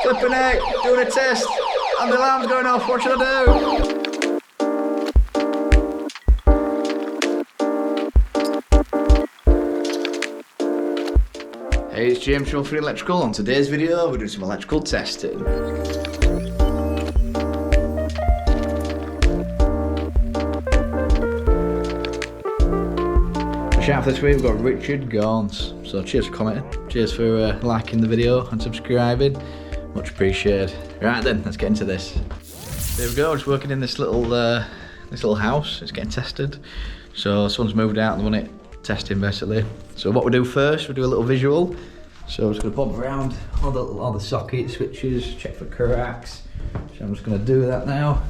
Flipping heck, doing a test, and the alarm's going off. What should I do? Hey, it's James from Finney Electrical. On today's video, we're doing some electrical testing. Shout out for this week, we've got Richard Gaunt. So cheers for commenting, cheers for liking the video and subscribing. Much appreciated. Right then, let's get into this. There we go, just working in this little house. It's getting tested. So someone's moved out and they want it testing basically. So what we do first, we do a little visual. So I'm just going to pop around all the socket switches, check for cracks. So I'm just going to do that now.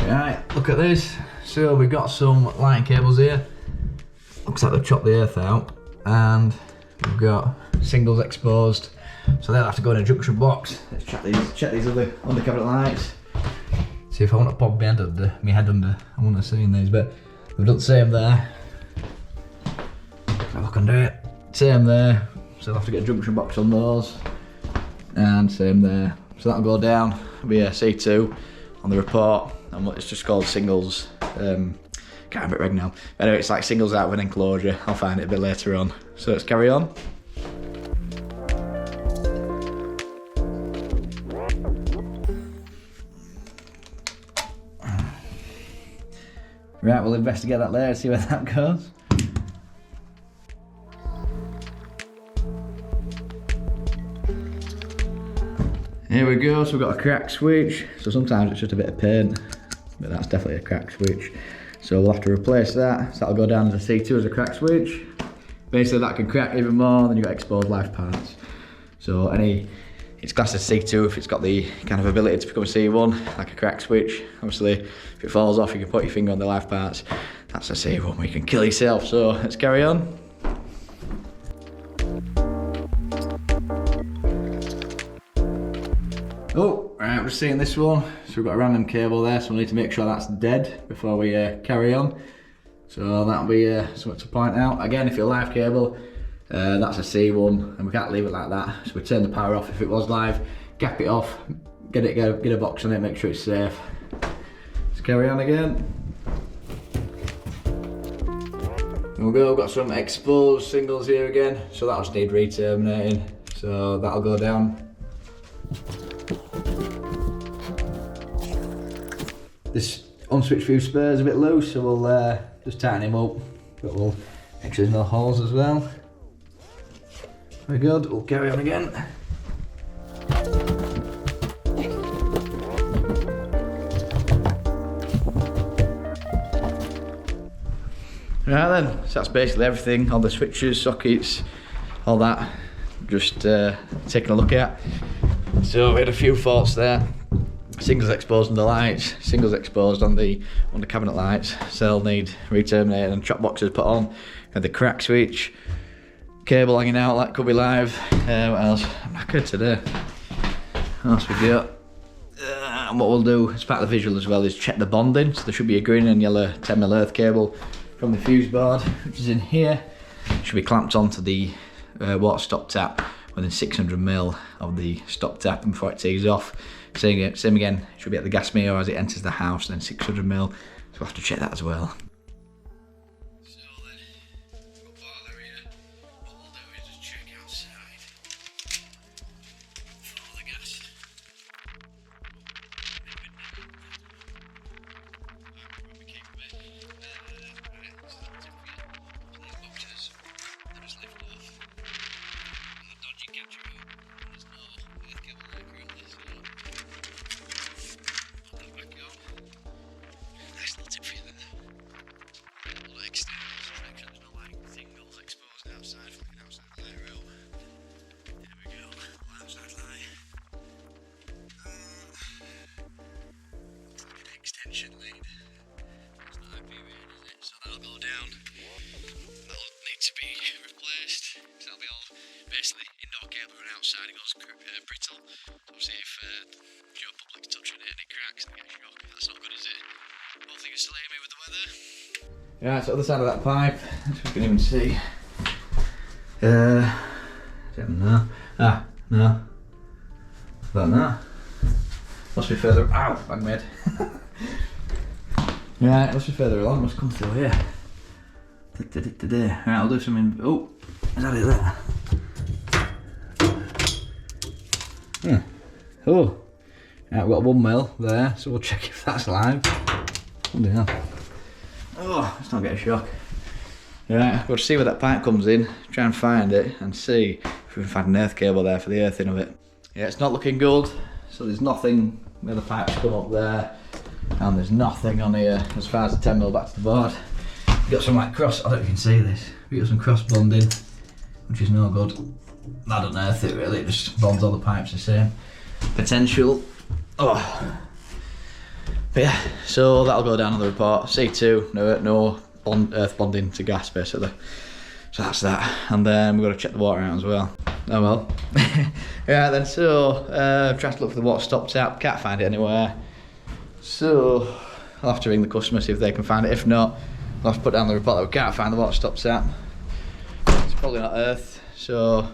Right, look at this. So we've got some lighting cables here. Looks like they've chopped the earth out, and we've got singles exposed. So they'll have to go in a junction box. Let's check these other under cabinet lights. See if I want to pop my head under. I want to see in these, but we've done the same there. If I can do it. Same there. So I'll have to get a junction box on those. And same there. So that'll go down. It'll be a C2 on the report. And it's just called singles. Can't have it right now. Anyway, it's like singles out of an enclosure. I'll find it a bit later on. So let's carry on. Right, we'll investigate that later, see where that goes. Here we go, so we've got a crack switch. So sometimes it's just a bit of paint, but that's definitely a crack switch. So we'll have to replace that. So that'll go down as a C2 as a crack switch. Basically that can crack even more, then you've got exposed live parts. So it's classed as C2 if it's got the kind of ability to become a C1, like a crack switch. Obviously, if it falls off, you can put your finger on the live parts. That's a C1 where you can kill yourself. So let's carry on. Oh, right, we're seeing this one. So we've got a random cable there, so we need to make sure that's dead before we carry on. So that'll be something to point out. Again, if you're a live cable, that's a C1, and we can't leave it like that. So we turn the power off if it was live, gap it off, get a box on it, make sure it's safe. Let's carry on again. There we go, we've got some exposed singles here again, so that'll just need re-terminating. So that'll go down. This unswitched fuse spare is a bit loose, so we'll just tighten him up, but we'll make sure there's no holes as well. Very good, we'll carry on again. Right then, so that's basically everything, all the switches, sockets, all that, just taking a look at. So we had a few faults there. Singles exposed on the lights, singles exposed on the cabinet lights, so they'll need re-terminated and chop boxes put on. And the crack switch, cable hanging out, that could be live. What else? I'm knackered today. What else we got? And what we'll do as part of the visual as well is check the bonding. So there should be a green and yellow 10mm earth cable from the fuse board, which is in here. It should be clamped onto the water stop tap within 600mm of the stop tap and before it tees off. Same again, it should be at the gas meter as it enters the house, then 600mm. So we'll have to check that as well. Extension lead. It's not IP rated, is it? So that'll go down. That'll need to be replaced. So that'll be all basically indoor cable run outside. It goes brittle. Obviously, if your public's touching it and it cracks and it gets shock, that's not good, is it? Both think it's still aiming with the weather. Yeah, it's the other side of that pipe. Let's see if we can even see. I don't know. Ah, no. Don't know. Must be further. Ow, bang mid. Right, it must be further along. It must come through here. Right, I'll do something. Oh, is that it there? Oh, right, we've got 1 mil there, so we'll check if that's live. Oh, hell. Oh, let's not get a shock. Right, we'll see where that pipe comes in, try and find it, and see if we can find an earth cable there for the earthing of it. Yeah, it's not looking good, so there's nothing where the pipes come up there, and there's nothing on here as far as the 10 mil back to the board. We've got some like cross, I don't know if you can see this, we've got some cross bonding, which is no good. That doesn't earth it really, it just bonds all the pipes the same. Potential. Oh. But yeah, so that'll go down on the report. C2, no earth bonding to gas basically. So that's that. And then we've got to check the water out as well. Oh well. Yeah, then so tried to look for the water stop tap, can't find it anywhere. So I'll have to ring the customer, see if they can find it. If not, I'll have to put down the report that we can't find the water stop tap. It's probably not earth, so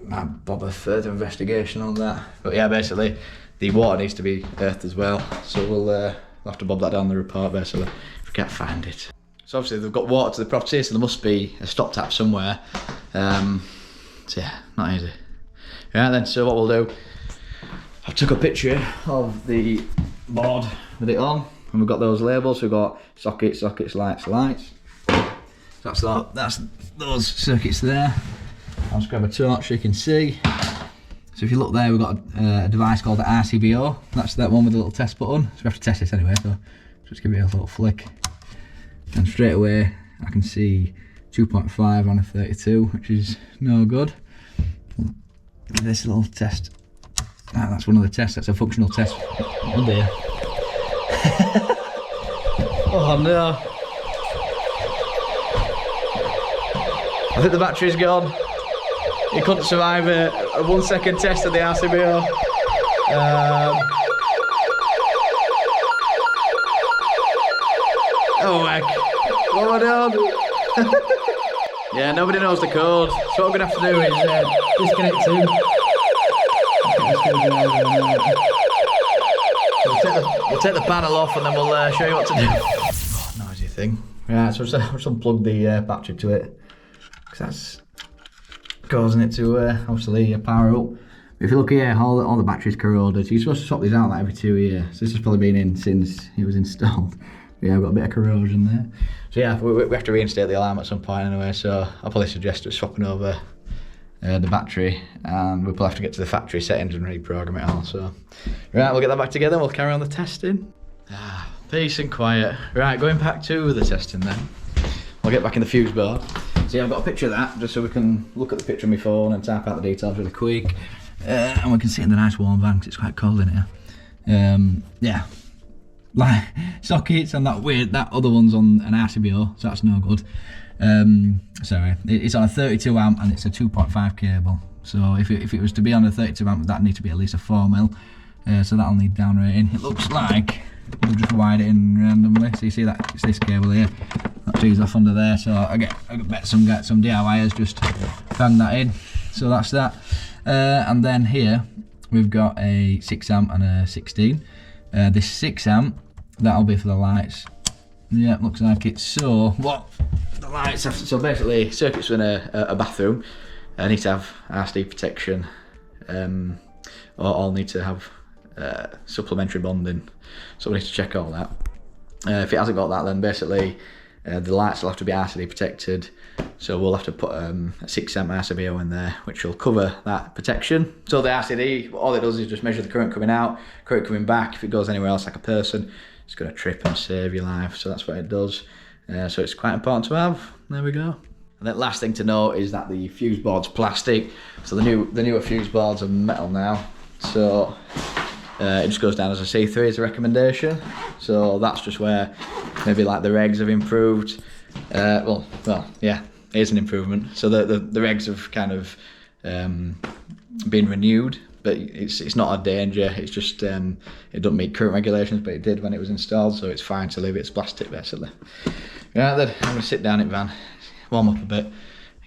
might bother further investigation on that. But yeah, basically the water needs to be earthed as well, so we'll have to bob that down the report basically if we can't find it. So obviously they've got water to the property, so there must be a stop tap somewhere. So yeah, not easy. Right then, so what we'll do, I took a picture of the board with it on, and we've got those labels. We've got sockets, lights. So that's those circuits there. I'll just grab a torch so you can see. So if you look there, we've got a device called the RCBO. That's that one with the little test button. So we have to test this anyway, so just give it a little flick. And straight away, I can see 2.5 on a 32, which is no good. This little test, that's one of the tests, that's a functional test. Oh dear. Oh no. I think the battery's gone. It couldn't survive a 1 second test of the RCBO. Oh heck, what have I done? Yeah, nobody knows the code, so what we're going to have to do is disconnect him. We'll take the panel off and then we'll show you what to do. Oh, noisy thing. Right, so we'll just unplug the battery to it, because that's causing it to obviously power up. If you look here, all the batteries corroded. You're supposed to swap these out like every 2 years. So this has probably been in since it was installed. Yeah, we've got a bit of corrosion there. So yeah, we have to reinstate the alarm at some point anyway, so I'll probably suggest just swapping over the battery, and we'll have to get to the factory settings and reprogram it all. So right, we'll get that back together and we'll carry on the testing. Peace and quiet. Right, going back to the testing then. I'll get back in the fuse board. So yeah, I've got a picture of that, just so we can look at the picture on my phone and type out the details really quick. And we can sit in the nice warm van because it's quite cold in here. Yeah, like sockets and that other one's on an RCBO, so that's no good. Sorry, it's on a 32 amp and it's a 2.5 cable. So if it was to be on a 32 amp, that needs to be at least a 4 mil. So that'll need down rating. It looks like we'll just wire it in randomly. So you see that it's this cable here that feeds off under there. So I bet some DIYers just bang that in. So that's that. And then here we've got a 6 amp and a 16. This 6 amp, that'll be for the lights. Yeah, it looks like it. So what the lights have to, so basically circuits in a bathroom need to have RCD protection, or all need to have supplementary bonding. So we need to check all that. If it hasn't got that, then basically the lights will have to be RCD protected. So we'll have to put a 6 amp RCBO in there, which will cover that protection. So the RCD, all it does is just measure the current coming out, current coming back. If it goes anywhere else like a person, it's going to trip and save your life. So that's what it does. So it's quite important to have. There we go. And then last thing to note is that the fuse board's plastic. So the newer fuse boards are metal now. So it just goes down as a C3 as a recommendation. So that's just where maybe like the regs have improved. Well, yeah, it is an improvement. So the regs have kind of been renewed. but it's not a danger. It's just it doesn't meet current regulations, but it did when it was installed, so it's fine to leave it as plastic basically. Right then, I'm gonna sit down in van, warm up a bit,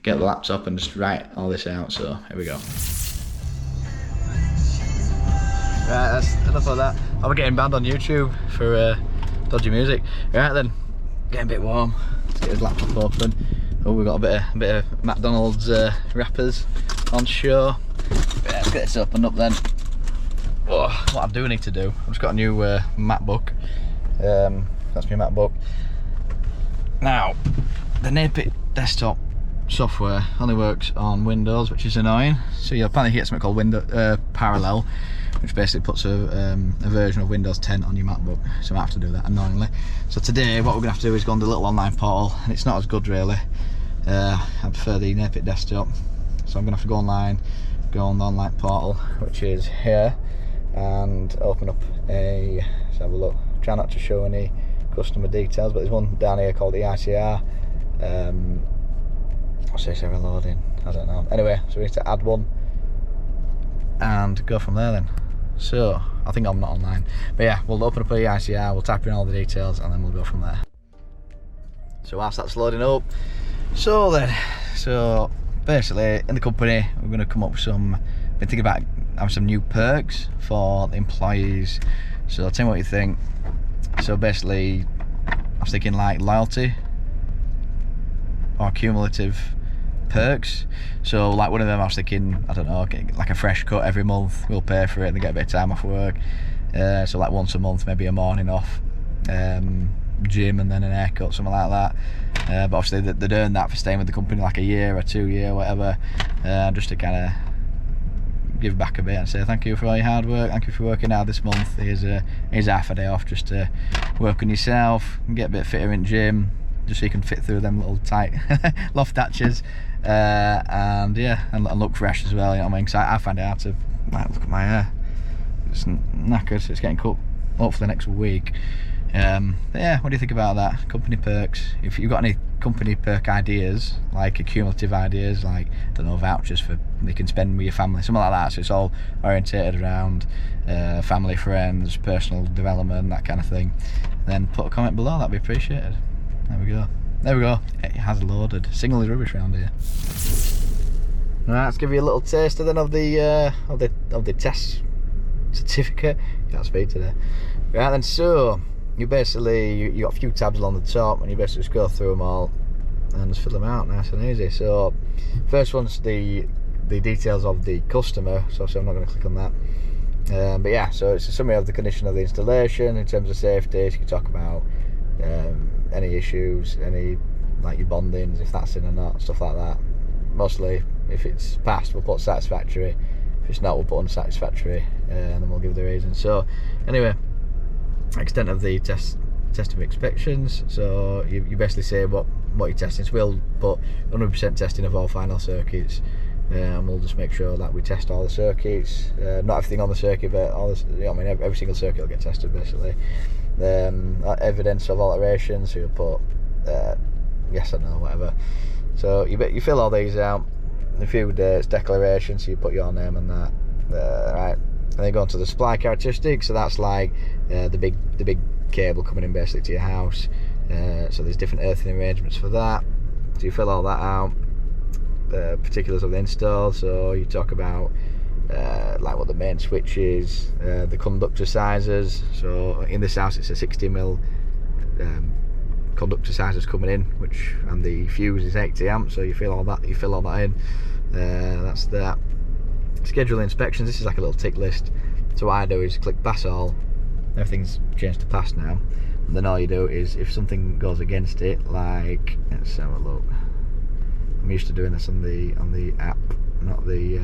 get the laptop and just write all this out. So here we go. Right, that's enough of that. I'm getting banned on YouTube for dodgy music. Right then, getting a bit warm. Let's get his laptop open. Oh, we've got a bit of McDonald's wrappers on show. Yeah, let's get this opened up then. Oh, what I do need to do, I've just got a new MacBook. That's my MacBook. Now, the Electrician desktop software only works on Windows, which is annoying. So you'll apparently get something called Windows Parallel, which basically puts a version of Windows 10 on your MacBook. So I have to do that annoyingly. So today, what we're gonna have to do is go on the little online portal, and it's not as good really. I prefer the Electrician desktop, so I'm gonna have to go online, go on the online portal, which is here, and open up a. Let's have a look. Try not to show any customer details, but there's one down here called the Eicr. What's this ever loading? I don't know. Anyway, so we need to add one and go from there then. So I think I'm not online, but yeah, we'll open up a Eicr, we'll type in all the details, and then we'll go from there. So whilst that's loading up, so basically in the company we're going to come up with some. Been thinking about having some new perks for the employees. So tell me what you think. So basically, I was thinking like loyalty or cumulative perks. So like one of them I was thinking, I don't know, get like a fresh cut every month, we'll pay for it and they get a bit of time off work. So like once a month, maybe a morning off, gym and then an haircut, something like that. But obviously they'd earn that for staying with the company like a year or 2 year, whatever, just to kind of give back a bit and say thank you for all your hard work, thank you for working out this month, here's half a day off just to work on yourself and get a bit fitter in the gym, just so you can fit through them little tight loft hatches, and yeah, and look fresh as well, you know what I mean? Because I find it hard to, like, look at my hair, it's knackered, so it's getting cut hopefully next week. But yeah, what do you think about that? Company perks. If you've got any company perk ideas, like cumulative ideas, like, I don't know, vouchers for you can spend with your family, something like that, so it's all orientated around family, friends, personal development, that kind of thing, then put a comment below, that'd be appreciated. There we go. There we go. It has loaded. Signal is rubbish around here. Right, let's give you a little taster then of the test certificate. Can't speak today. Right then, so you basically you got a few tabs along the top, and you basically just go through them all and just fill them out nice and easy. So first one's the details of the customer, so I'm not going to click on that. But yeah, so it's a summary of the condition of the installation in terms of safety. So you can talk about any issues, any like your bondings, if that's in or not, stuff like that. Mostly if it's passed, we'll put satisfactory, if it's not, we'll put unsatisfactory, and then we'll give the reason. So anyway, extent of the testing inspections, so you basically say what you're testing. So we'll put 100% testing of all final circuits, and we'll just make sure that we test all the circuits, not everything on the circuit, but all this, you know, I mean, every single circuit will get tested basically. Evidence of alterations, so you'll put yes or no, whatever. So you fill all these out. A few dates, declaration, so you put your name and that, right, and then go on to the supply characteristics. So that's like the big cable coming in basically to your house. So there's different earthing arrangements for that, so you fill all that out. Particulars of the install, so you talk about like what the main switch is, the conductor sizes. So in this house it's a 60mm conductor sizes coming in, and the fuse is 80 amps, so you fill all that in. That's that. Schedule inspections, this is like a little tick list. So what I do is click pass all, everything's changed to pass now, and then all you do is if something goes against it, like, let's have a look, I'm used to doing this on the app, not the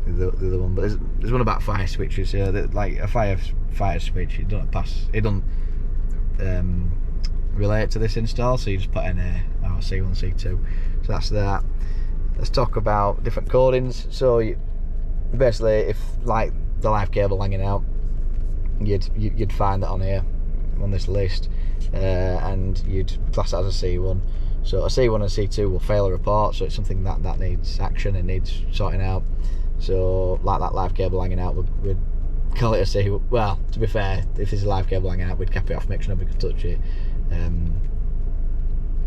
other one, but there's one about fire switches, like a fire switch, it doesn't relate to this install, so you just put in C1, C2, so that's that. Let's talk about different codings. So basically, if like the live cable hanging out, you'd find that on here, on this list, and you'd class that as a C1. So a C1 and C2 will fail a report, so it's something that needs action, it needs sorting out. So like that live cable hanging out, we'd call it a C. Well, to be fair, if there's a live cable hanging out, we'd cap it off, make sure nobody could touch it.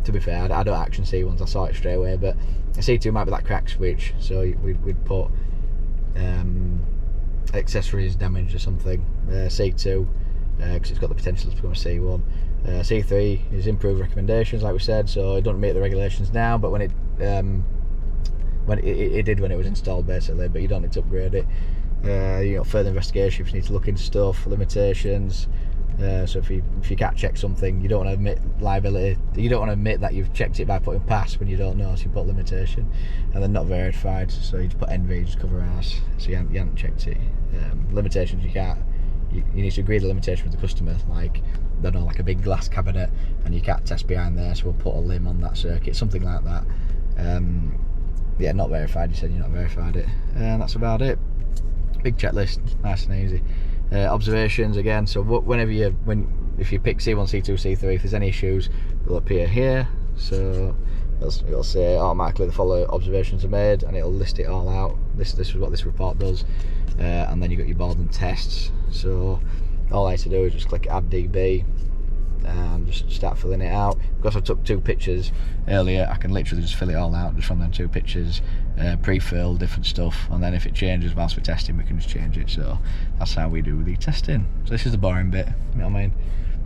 To be fair, I don't action see ones, I saw it straight away, but a C2 might be that cracked switch, so we'd put accessories damaged or something. C2, because it's got the potential to become a C1. C3 is improved recommendations, like we said, so it doesn't meet the regulations now, but when it did when it was installed, basically, but you don't need to upgrade it. You know, further investigation if you need to look into stuff, limitations. So if you can't check something, you don't want to admit liability. You don't want to admit that you've checked it by putting pass when you don't know, so you put limitation, and then not verified. So you just put NV, just cover arse. So you haven't checked it. Limitations, you can't. You need to agree the limitation with the customer, like I don't know, like a big glass cabinet, and you can't test behind there. So we'll put a limb on that circuit, something like that. Yeah, not verified. You said you're not verified it, and that's about it. Big checklist, nice and easy. Observations again, so if you pick C1, C2, C3, if there's any issues, they'll appear here. So it'll say automatically the following observations are made, and it'll list it all out. This is what this report does, and then you've got your board and tests. So all I have to do is just click add DB and just start filling it out. Because I took 2 pictures earlier, I can literally just fill it all out just from them 2 pictures, pre-fill different stuff, and then if it changes whilst we're testing, we can just change it. So that's how we do the testing. So this is the boring bit, you know what I mean?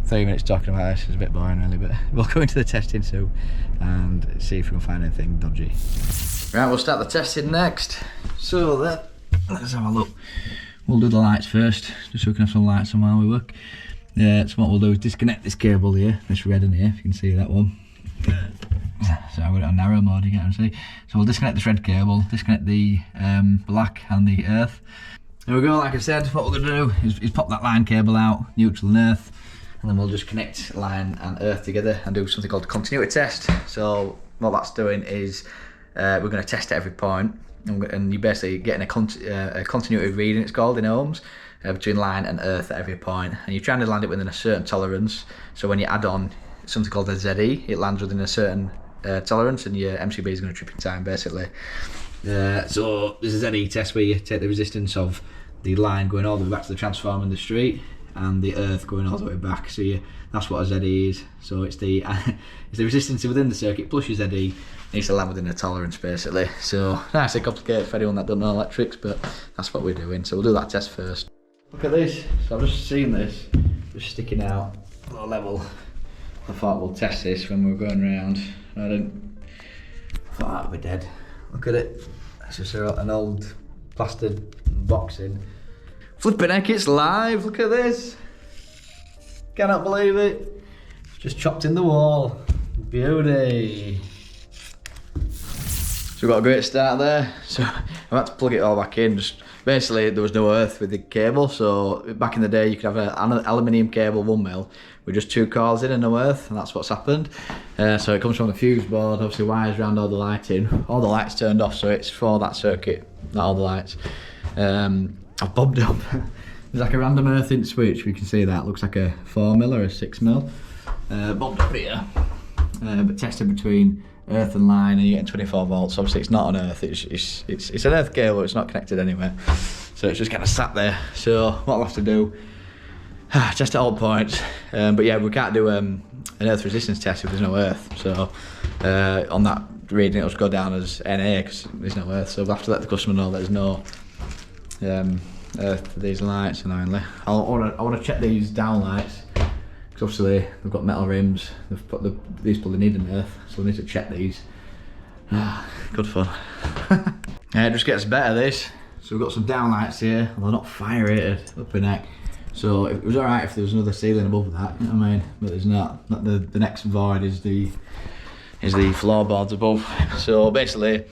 30 minutes talking about this is a bit boring really, but we'll go into the testing soon and see if we can find anything dodgy. Right, we'll start the testing next. So let's have a look. We'll do the lights first, just so we can have some lights on while we work. So what we'll do is disconnect this cable here, this red in here, if you can see that one. So I've got it on narrow mode, you can see. So we'll disconnect this red cable, disconnect the black and the earth. There we go, like I said, what we're going to do is pop that line cable out, neutral and earth, and then we'll just connect line and earth together and do something called a continuity test. So what that's doing is we're going to test at every point, and you're basically getting a continuity reading, it's called, in ohms, between line and earth at every point, and you're trying to land it within a certain tolerance. So when you add on something called a ZE, it lands within a certain tolerance, and your MCB is going to trip in time, basically. So this is a ZE test where you take the resistance of the line going all the way back to the transformer in the street, and the earth going all the way back. So that's what a ZE is. So it's the resistance within the circuit plus your ZE needs to land within a tolerance, basically. So nice and complicated for anyone that doesn't know electrics, but that's what we're doing. So we'll do that test first. Look at this. So I've just seen this just sticking out low level. I thought we'll test this when we were going around. I thought that'd be dead. Look at it. It's just an old plastered boxing. Flipping heck, it's live. Look at this. Cannot believe it. It's just chopped in the wall. Beauty. So we've got a great start there. So I've had to plug it all back in. Just basically there was no earth with the cable. So back in the day you could have an aluminium cable 1 mil with just 2 coils in and no earth, and that's what's happened. So it comes from the fuse board, obviously wires around all the lighting. All the lights turned off, so it's for that circuit, not all the lights. I've bobbed up. There's like a random earthing switch, we can see that. Looks like a 4 mil or a 6 mil. Bobbed up here, but tested between earth and line, and you're getting 24 volts. Obviously it's not on earth, it's an earth cable, it's not connected anywhere. So it's just kind of sat there. So what I'll have to do, test at all points. But yeah, we can't do an earth resistance test if there's no earth. So on that reading it'll just go down as NA because there's no earth. So we'll have to let the customer know there's no earth to these lights, annoyingly. I want to check these down lights, because obviously they've got metal rims, they've put these probably need an earth, so we need to check these. Good fun. It just gets better, this. So we've got some down lights here, although not fire rated, up in neck. So it was alright if there was another ceiling above that, you know what I mean? But there's not. The next void is the floorboards above. So basically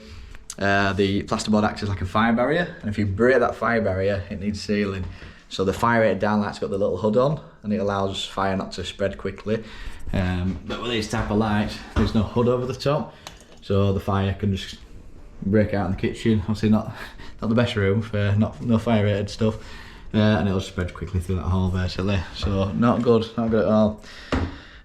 the plasterboard acts as like a fire barrier, and if you break that fire barrier it needs sealing. So the fire rated downlight's got the little hood on, and it allows fire not to spread quickly. But with these type of lights there's no hood over the top, so the fire can just break out in the kitchen. Obviously not the best room for no fire rated stuff, and it'll spread quickly through that hole basically. So not good at all.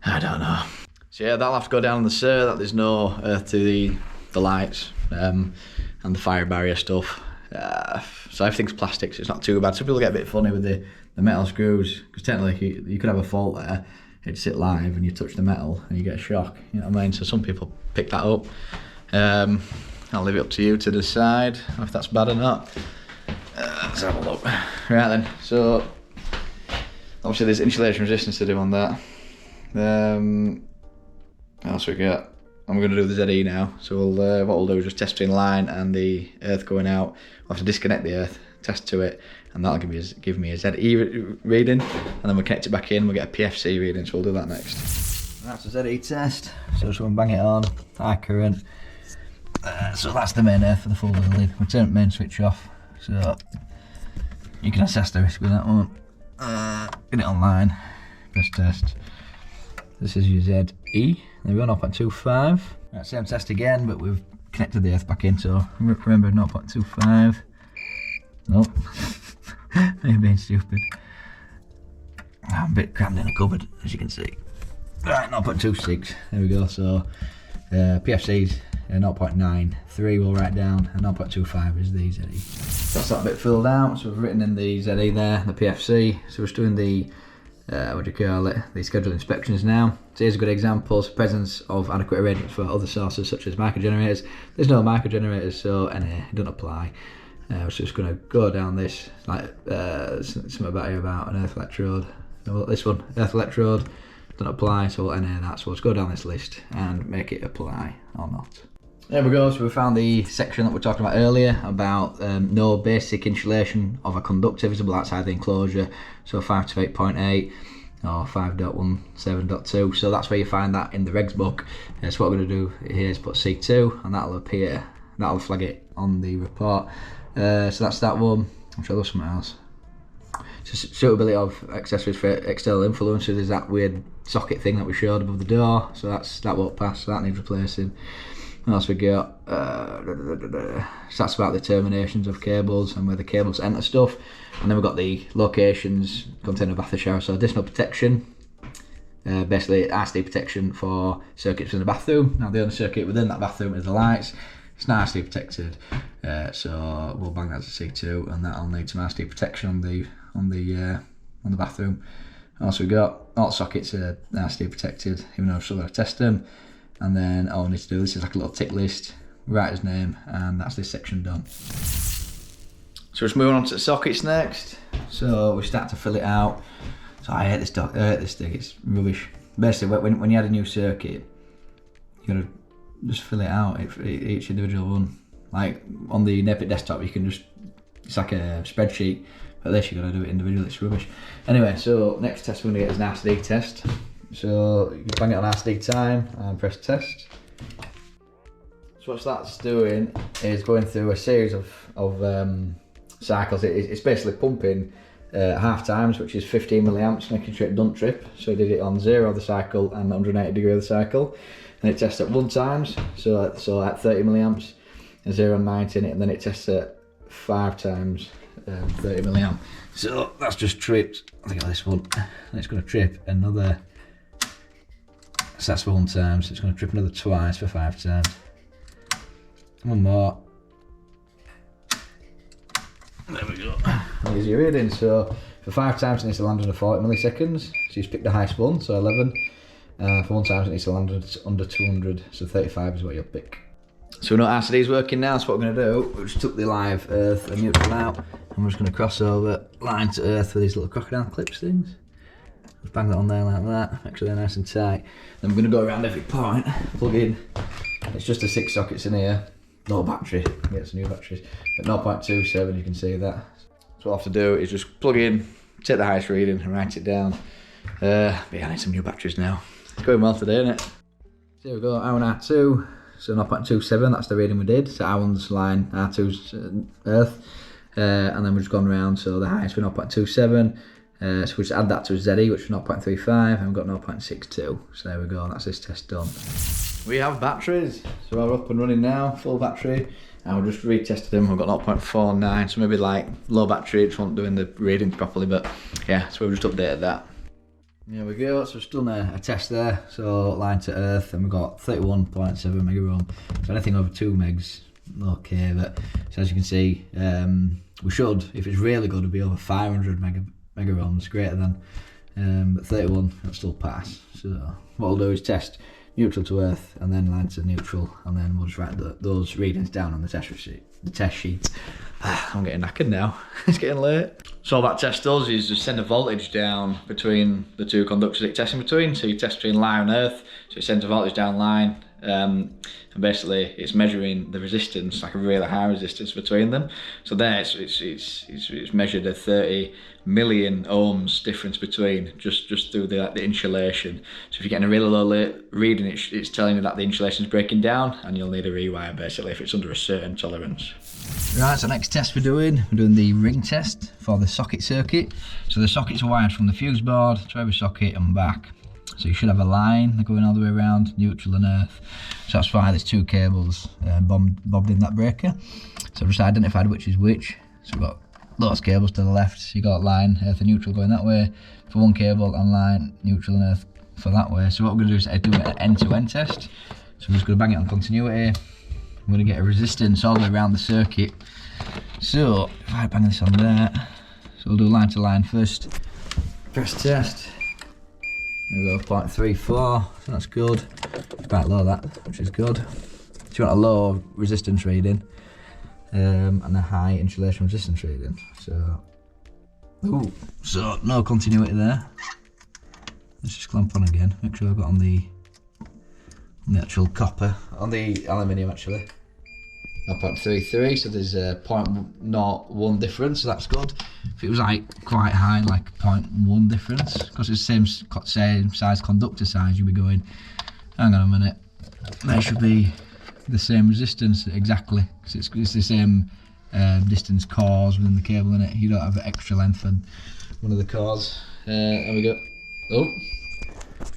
I don't know. So yeah, that'll have to go down on the SIR that there's no earth to the lights and the fire barrier stuff. So everything's plastic, so it's not too bad. Some people get a bit funny with the metal screws, because technically you could have a fault there, it'd sit live and you touch the metal and you get a shock, you know what I mean? So some people pick that up. I'll leave it up to you to decide if that's bad or not. Let's have a look. Right then, so obviously there's insulation resistance to do on that. What else we got? I'm going to do the ZE now, so what we'll do is just test between line and the earth going out. We'll have to disconnect the earth, test to it, and that'll give me a ZE reading, and then we'll connect it back in, we'll get a PFC reading, so we'll do that next. That's the ZE test, so just going to bang it on, high current. So that's the main earth for the full building. We'll turn the main switch off, so you can assess the risk with that one. Get it online, press test. This is your ZE, there we go, 0.25. Right, same test again, but we've connected the earth back in, so remember 0.25. Nope, I'm being stupid. I'm a bit crammed in a cupboard, as you can see. Right, 0.26, there we go, so PFC's 0.93 we'll write down, and 0.25 is the ZE. That's that bit filled out, so we've written in the ZE there, the PFC, so we're just doing the the scheduled inspections now. So here's a good example, so presence of adequate arrangements for other sources such as microgenerators. There's no microgenerators, so NA doesn't apply. So just going to go down this, like something about here about an earth electrode. So this one, earth electrode, doesn't apply, so we'll NA that. So let's go down this list and make it apply or not. There we go, so we found the section that we were talking about earlier about no basic insulation of a conductor visible outside the enclosure, so 528.8 or 5.17.2, so that's where you find that in the regs book. So what we're going to do here is put C2 and that'll appear, that'll flag it on the report. So that's that one. I'm sure there's something else. So suitability of accessories for external influences, there's that weird socket thing that we showed above the door, so that won't pass, so that needs replacing. What else we got? So that's about the terminations of cables and where the cables enter stuff. And then we've got the locations containing a bath and shower. So additional protection, basically RCD protection for circuits in the bathroom. Now the only circuit within that bathroom is the lights. It's not RCD protected, so we'll bang that to C2, and that'll need some RCD protection on the bathroom. Also we got all sockets are RCD protected, even though I've still got to test them. And then all we need to do, this is like a little tick list, write his name, and that's this section done. So just moving on to the sockets next. So we start to fill it out. So I hate this thing, it's rubbish. Basically, when you add a new circuit, you gotta just fill it out, each individual one. Like on the Nepit desktop, you can just, it's like a spreadsheet, but this you gotta do it individually, it's rubbish. Anyway, so next test we're gonna get is an RCD test. So you bang it on RCD time and press test. So what that's doing is going through a series of cycles. It's basically pumping half times, which is 15 milliamps, making sure it doesn't trip. So I did it on 0 of the cycle and 180 degree of the cycle. And it tests at 1 times, so at 30 milliamps, and 0 and 90 in it, and then it tests at 5 times 30 milliamp. So that's just tripped. Look at this one. And it's going to trip another. So that's for 1 time, so it's going to trip another twice for 5 times. One more. There we go. Here's your reading. So for 5 times it needs to land under 40 milliseconds. So you just pick the highest one, so 11. For 1 time it needs to land under 200, so 35 is what you'll pick. So we know RCD is working now, so what we're going to do, we just took the live earth and neutral out, and we're just going to cross over line to earth with these little crocodile clips things. Just bang that on there like that, make sure they're nice and tight. Then we're going to go around every point, plug in. It's just the 6 sockets in here, no battery, get some new batteries. At 0.27 you can see that. So what I have to do is just plug in, take the highest reading and write it down. But yeah, I need some new batteries now. It's going well today, isn't it? So here we go, R1, R2, so 0.27, that's the reading we did. So R1's line, R2's earth. And then we've just gone around, so the highest for 0.27. So we just add that to a ZE, which is 0.35, and we've got 0.62. So there we go, that's this test done. We have batteries, so we're up and running now, full battery. And we just retested them, we've got 0.49, so maybe like low battery, it wasn't doing the readings properly, but yeah, so we've just updated that. There we go, so we've done a test there, so line to earth, and we've got 31.7 megaohm. So anything over 2 megs, okay, but so as you can see, we should, if it's really good, it'd be over 500 mega ohms, greater than, but 31, it'll still pass. So what we'll do is test neutral to earth, and then line to neutral, and then we'll just write those readings down on the test sheet. I'm getting knackered now. It's getting late. So all that test does is just send a voltage down between the two conductors it's testing between. So you test between line and earth, so it sends a voltage down line, and basically it's measuring the resistance, like a really high resistance between them. So there it's measured a 30 million ohms difference between, just through the insulation. So if you're getting a really low reading, it's telling you that the insulation is breaking down, and you'll need a rewire basically if it's under a certain tolerance. Right, so next test we're doing the ring test for the socket circuit. So the sockets are wired from the fuse board to every socket and back. So you should have a line going all the way around, neutral and earth. So that's why there's two cables bobbed in that breaker. So I've just identified which is which. So we've got those cables to the left. So you got line, earth and neutral going that way for one cable, and line, neutral and earth for that way. So what we're going to do is do an end-to-end test. So we're just going to bang it on continuity. I'm going to get a resistance all the way around the circuit. So if I bang this on there, so we'll do line to line first. First test. There we go, 0.34, so that's good. Quite low that, which is good. So you want a low resistance reading, and a high insulation resistance reading. So, so no continuity there. Let's just clamp on again. Make sure I've got on the actual copper, on the aluminium actually. 0.33, so there's a 0.01 difference, so that's good. If it was like quite high, like 0.1 difference, because it's the same size conductor size, you'd be going, hang on a minute, there should be the same resistance exactly, because it's the same distance cores within the cable in it. You don't have extra length on one of the cores. There we go. Oh,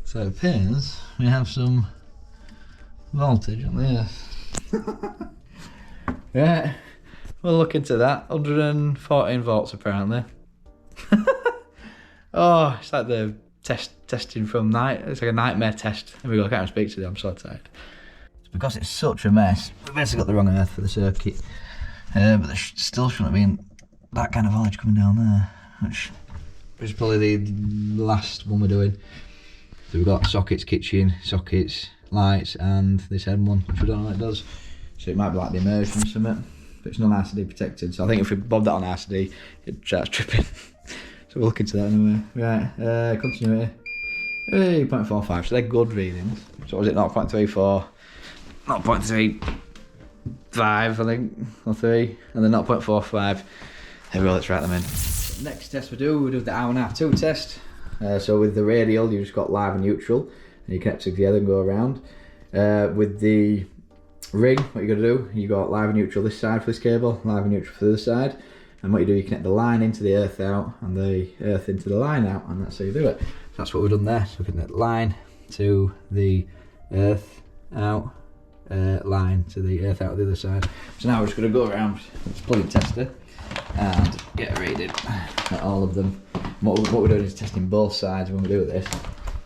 so it appears we have some voltage on the earth. Yeah, we'll look into that. 114 volts apparently. Oh, it's like the testing from night. It's like a nightmare test. There we go, I can't even speak to them, I'm so tired. It's because it's such a mess. We've basically got the wrong earth for the circuit. But there still shouldn't have been that kind of voltage coming down there, which is probably the last one we're doing. So we've got sockets, kitchen, sockets, lights, and this end one, which we don't know what it does. So it might be like the immersion or something, but it's not RCD protected. So I think if we bob that on RCD, it starts tripping. So we'll look into that anyway. Right, continuity. Hey, 0.45, so they're good readings. So what was it, 0.34, 0.35 I think, or 3, and then 0.45. There we go, let's write them in. Next test we do the R1R2 test. So with the radial, you just got live and neutral, and you connect it together and go around. With the ring, what you're going to do, you got live and neutral this side for this cable, live and neutral for the other side, and what you do, you connect the line into the earth out and the earth into the line out, and that's how you do it. So that's what we've done there. So we connect the line to the earth out, line to the earth out the other side. So now we're just going to go around with this plug-in tester and get a reading at all of them. And what we're doing is testing both sides when we do this.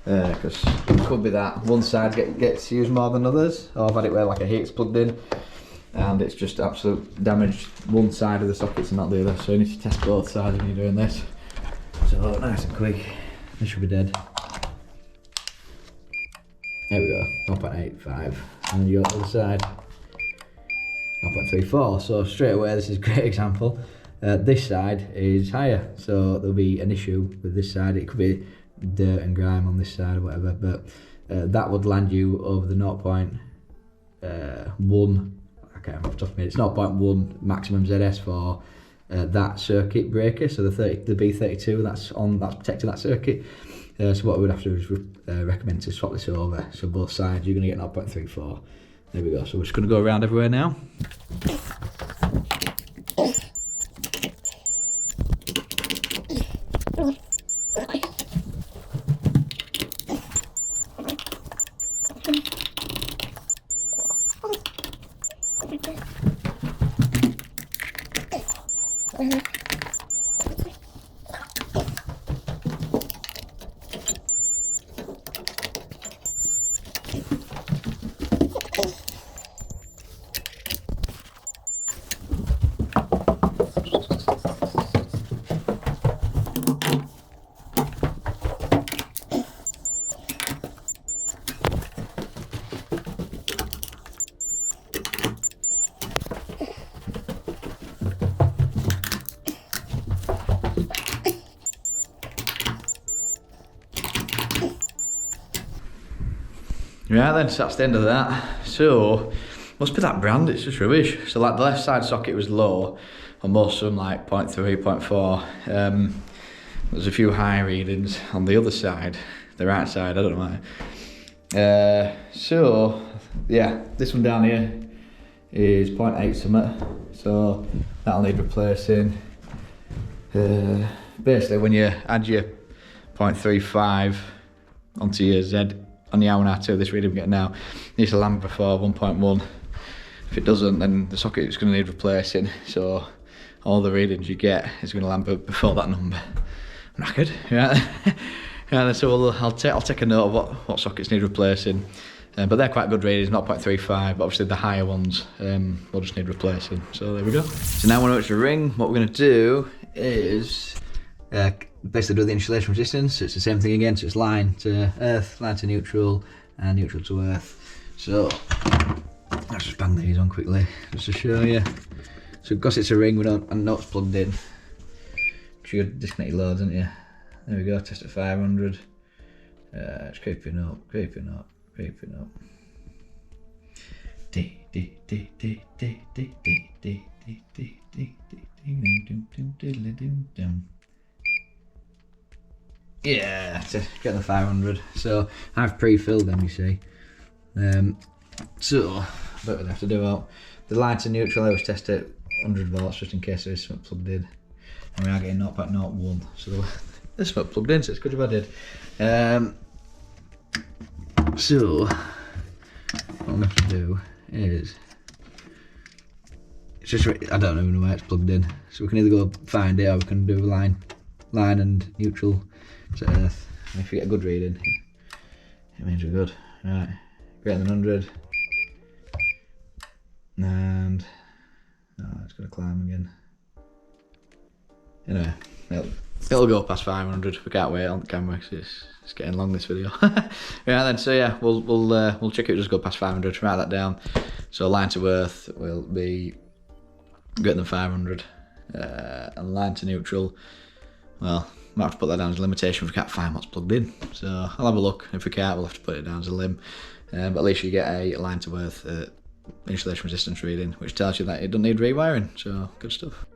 Because it could be that one side gets used more than others, or I've had it where like a heat's plugged in and it's just absolute damaged one side of the sockets and not the other, so you need to test both sides when you're doing this. So nice and quick, this should be dead. There we go, 0.85, and then you got the other side, 0.34, so straight away this is a great example. This side is higher, so there'll be an issue with this side. It could be dirt and grime on this side or whatever, but that would land you over the 0.1, I can't remember off the top of my head, it's 0.1 maximum ZS for that circuit breaker, so the B32 that's protecting that circuit. So what we'd have to do is recommend to swap this over, so both sides you're going to get 0.34. There we go, so we're just going to go around everywhere now. Right then, so that's the end of that. So, must be that brand, it's just rubbish. So like the left side socket was low, and most of them like 0.3, 0.4. There's a few high readings on the other side, the right side, I don't know why. So, yeah, this one down here is 0.8 something, so that'll need replacing. Basically when you add your 0.35 onto your Z, on the R1R2, this reading we're getting now, it needs to land before 1.1. If it doesn't, then the socket is going to need replacing, so all the readings you get is going to land before that number. I'm knackered, yeah. So I'll take a note of what sockets need replacing, but they're quite good readings, not 0.35, but obviously the higher ones will just need replacing. So there we go. So now we know it's a ring. What we're going to do is basically do the insulation resistance. So it's the same thing again, so it's line to earth, line to neutral, and neutral to earth. So let's just bang these on quickly just to show you. So because it's a ring, I know it's plugged in. You disconnect your loads, haven't you? There we go, test at 500. It's creeping up. Yeah, to get the 500. So I've pre-filled them, you see. So what we have to do out. The line to neutral, I always test it 100 volts just in case there is something plugged in. And we are getting 0.01, so this not plugged in, so it's good if I did. So what I'm going to do is, it's just, I don't even know where it's plugged in, so we can either go find it or we can do line and neutral to earth. And if you get a good reading, it means we're good. Right, greater than 100, and it's going to climb again. Anyway, it'll go past 500. We can't wait on the camera because it's getting long, this video. Yeah, then so yeah, we'll check it. Just go past 500. Write that down. So line to earth will be greater than 500, and line to neutral. Well, might have to put that down as a limitation if we can't find what's plugged in. So I'll have a look. If we can't, we'll have to put it down as a lim. But at least you get a line to earth insulation resistance reading, which tells you that it doesn't need rewiring. So good stuff.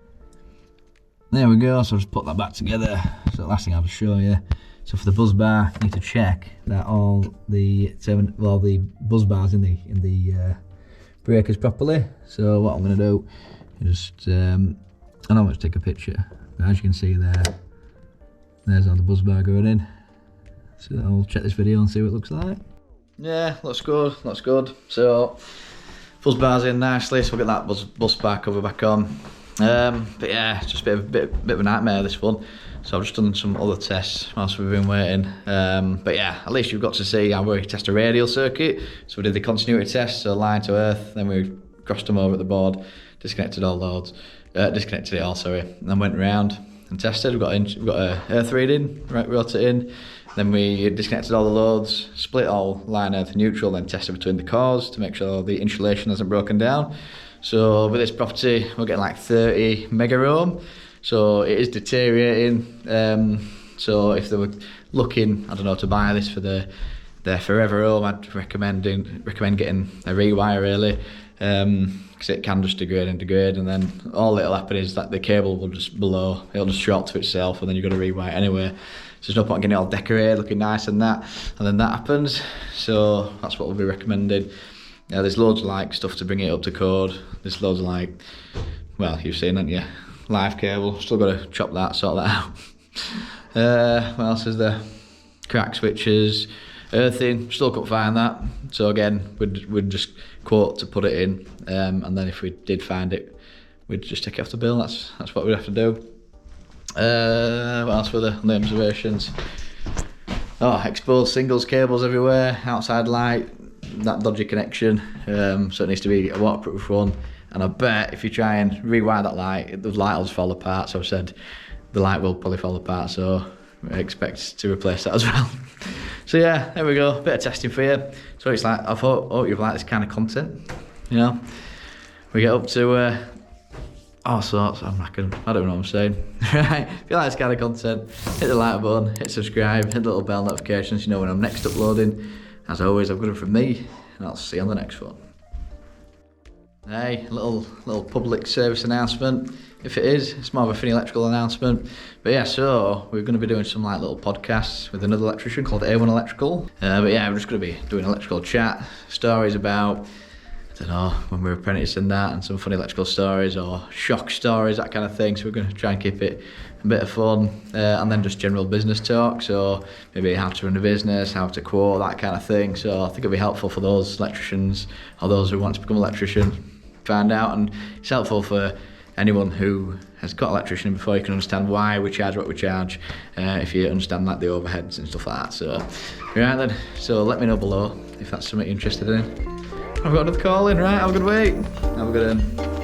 There we go, so I'll just put that back together. So the last thing I'll show you. So for the buzz bar, you need to check that all the buzz bars in the breakers properly. So what I'm going to do is just, I know I'm going to take a picture, but as you can see there's all the buzz bar going in. So I'll check this video and see what it looks like. Yeah, looks good, looks good. So buzz bar's in nicely, so we'll get that buzz bar cover back on. But yeah, it's just a bit of a nightmare, this one. So I've just done some other tests whilst we've been waiting. But yeah, at least you've got to see how we test a radial circuit. So we did the continuity test, so line to earth, then we crossed them over at the board, disconnected all loads, disconnected it all, sorry, and then went around and tested. We've got a earth reading, right, wrote it in. Then we disconnected all the loads, split all line, earth, and neutral, then tested between the cores to make sure the insulation hasn't broken down. So with this property, we're getting like 30 mega ohm. So it is deteriorating. So if they were looking, I don't know, to buy this for their forever home, I'd recommend getting a rewire really, because it can just degrade, and then all that'll happen is that the cable will just blow. It'll just short to itself, and then you've got to rewire anyway. So there's no point getting it all decorated, looking nice and then that happens. So that's what we'll be recommending. Yeah, there's loads of like stuff to bring it up to code. There's loads of like, well, you've seen, haven't you? Live cable, still got to chop that, sort that out. What else is there? Crack switches, earthing, still couldn't find that. So again, we'd just quote to put it in, and then if we did find it, we'd just take it off the bill. That's what we'd have to do. What else were the observations? Oh, exposed singles cables everywhere, outside light, that dodgy connection, so it needs to be a waterproof one. And I bet if you try and rewire that light, the light will just fall apart. So I said the light will probably fall apart, so I expect to replace that as well. So yeah, there we go, bit of testing for you. So it's like, I hope you've liked this kind of content, you know. We get up to all sorts, I don't know what I'm saying. Right, if you like this kind of content, hit the like button, hit subscribe, hit the little bell notifications, you know when I'm next uploading. as always, have a good one from me, and I'll see you on the next one. Hey, little public service announcement. If it is, it's more of a Finney electrical announcement. But yeah, so we're going to be doing some like little podcasts with another electrician called A1 Electrical. But yeah, we're just going to be doing electrical chat, stories about, I don't know, when we were apprenticing that, and some funny electrical stories or shock stories, that kind of thing. So we're going to try and keep it a bit of fun, and then just general business talk. So maybe how to run a business, how to quote, that kind of thing. So I think it'll be helpful for those electricians or those who want to become an electrician. Find out, and it's helpful for anyone who has got an electrician before. You can understand why we charge what we charge, if you understand like the overheads and stuff like that. So right then, so let me know below if that's something you're interested in. I've got another call in, right? Have a good week. Have a good one.